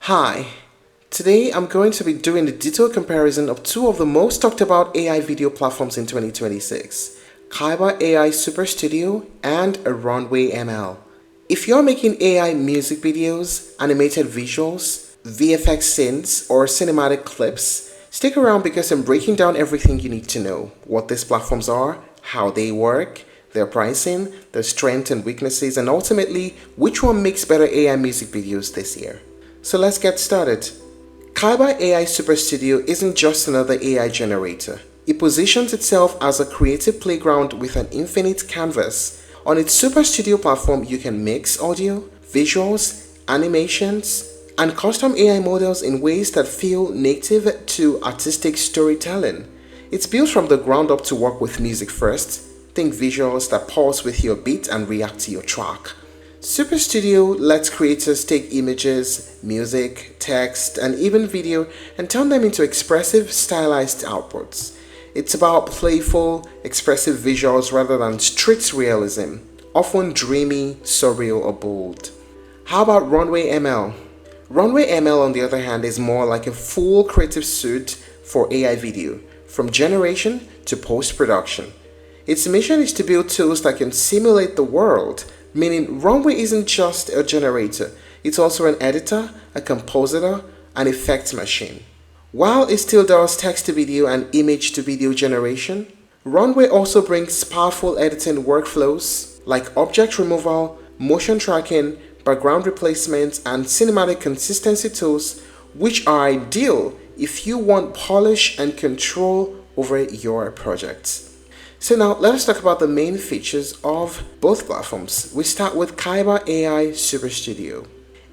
Hi, today I'm going to be doing a detailed comparison of two of the most talked about AI video platforms in 2026, Kaiber AI Super Studio and Runway ML. If you're making AI music videos, animated visuals, VFX scenes, or cinematic clips, stick around because I'm breaking down everything you need to know, what these platforms are, how they work, their pricing, their strengths and weaknesses, and ultimately, which one makes better AI music videos this year. So let's get started. Kaiber AI Super Studio isn't just another AI generator. It positions itself as a creative playground with an infinite canvas. On its Super Studio platform, you can mix audio, visuals, animations, and custom AI models in ways that feel native to artistic storytelling. It's built from the ground up to work with music first. Think visuals that pulse with your beat and react to your track. Super Studio lets creators take images, music, text, and even video and turn them into expressive, stylized outputs. It's about playful, expressive visuals rather than strict realism, often dreamy, surreal, or bold. How about Runway ML? Runway ML, on the other hand, is more like a full creative suite for AI video, from generation to post-production. Its mission is to build tools that can simulate the world, meaning Runway isn't just a generator, it's also an editor, a compositor, an effects machine. While it still does text-to-video and image-to-video generation, Runway also brings powerful editing workflows like object removal, motion tracking, background replacement, and cinematic consistency tools, which are ideal if you want polish and control over your projects. So now let us talk about the main features of both platforms. We start with Kaiber AI Super Studio.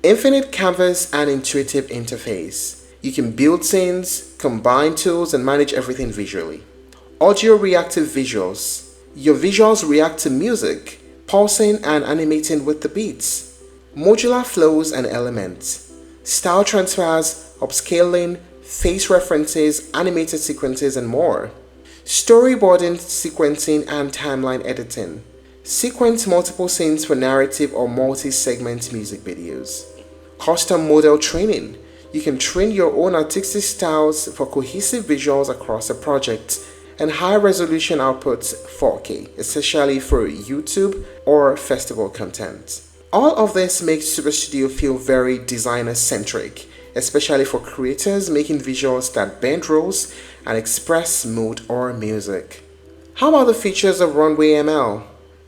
Infinite canvas and intuitive interface. You can build scenes, combine tools, and manage everything visually. Audio reactive visuals. Your visuals react to music, pulsing and animating with the beats. Modular flows and elements. Style transfers, upscaling, face references, animated sequences, and more. Storyboarding, sequencing, and timeline editing. Sequence multiple scenes for narrative or multi-segment music videos. Custom model training. You can train your own artistic styles for cohesive visuals across a project, and high-resolution outputs 4K, especially for YouTube or festival content. All of this makes Super Studio feel very designer-centric, especially for creators making visuals that bend rules and express mood or music. How about the features of Runway ML?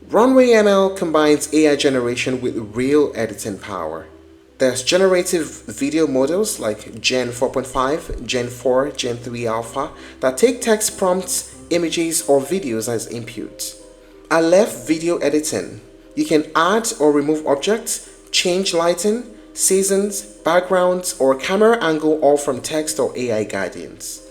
Runway ML combines AI generation with real editing power. There's generative video models like Gen 4.5, Gen 4, Gen 3 Alpha that take text prompts, images, or videos as input. I left video editing. You can add or remove objects, change lighting, seasons, backgrounds, or camera angle, all from text or AI guidance.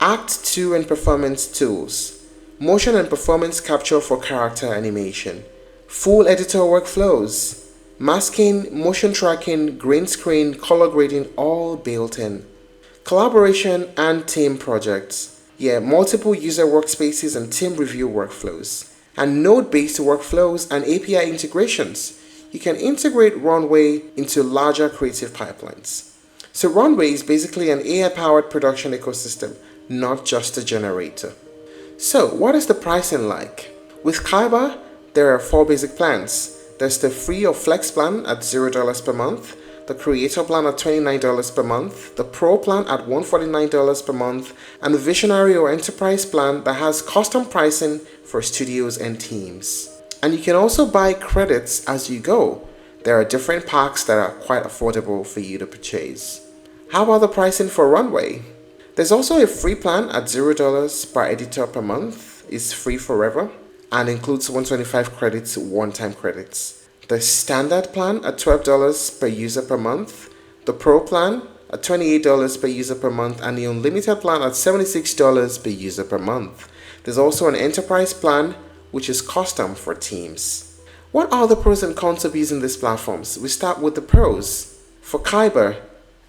Act 2 and performance tools. Motion and performance capture for character animation. Full editor workflows. Masking, motion tracking, green screen, color grading, all built in. Collaboration and team projects. Multiple user workspaces and team review workflows. And node-based workflows and API integrations. You can integrate Runway into larger creative pipelines. So Runway is basically an AI-powered production ecosystem, not just a generator. So what is the pricing like? With Kaiber, there are 4 basic plans. There's the free or flex plan at $0 per month, the creator plan at $29 per month, the pro plan at $149 per month, and the visionary or enterprise plan that has custom pricing for studios and teams. And you can also buy credits as you go. There are different packs that are quite affordable for you to purchase. How about the pricing for Runway? There's also a free plan at $0 per editor per month. It's free forever and includes 125 credits, one-time credits. The standard plan at $12 per user per month. The pro plan at $28 per user per month, and the unlimited plan at $76 per user per month. There's also an enterprise plan which is custom for teams. What are the pros and cons of using these platforms? We start with the pros. For Kaiber,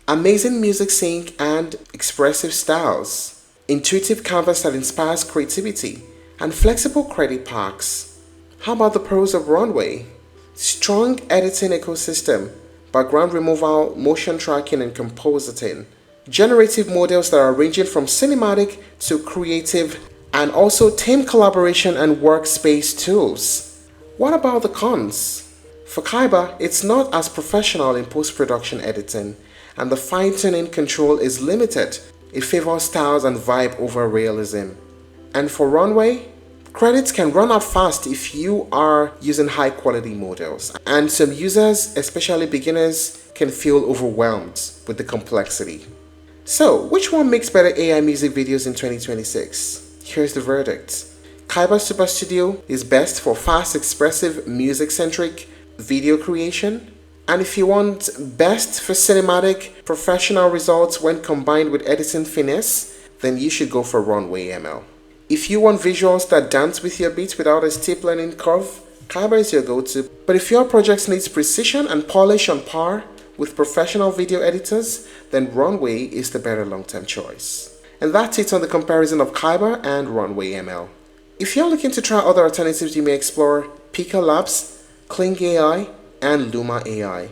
amazing music sync and expressive styles, intuitive canvas that inspires creativity, and flexible credit packs. How about the pros of Runway? Strong editing ecosystem background removal, motion tracking, and compositing. Generative models that are ranging from cinematic to creative, and also team collaboration and workspace tools. What about the cons? For Kaiber, it's not as professional in post-production editing, and the fine-tuning control is limited. It favors styles and vibe over realism. And for Runway, credits can run out fast if you are using high-quality models, and some users, especially beginners, can feel overwhelmed with the complexity. So, which one makes better AI music videos in 2026? Here's the verdict. Kaiber Super Studio is best for fast, expressive, music-centric video creation. And if you want best for cinematic, professional results when combined with editing finesse, then you should go for Runway ML. If you want visuals that dance with your beats without a steep learning curve, Kaiber is your go-to. But if your project needs precision and polish on par with professional video editors, then Runway is the better long-term choice. And that's it on the comparison of Kaiber and Runway ML. If you're looking to try other alternatives, you may explore Pika Labs, Kling AI, and Luma AI.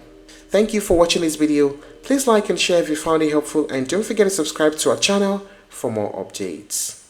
Thank you for watching this video. Please like and share if you found it helpful, and don't forget to subscribe to our channel for more updates.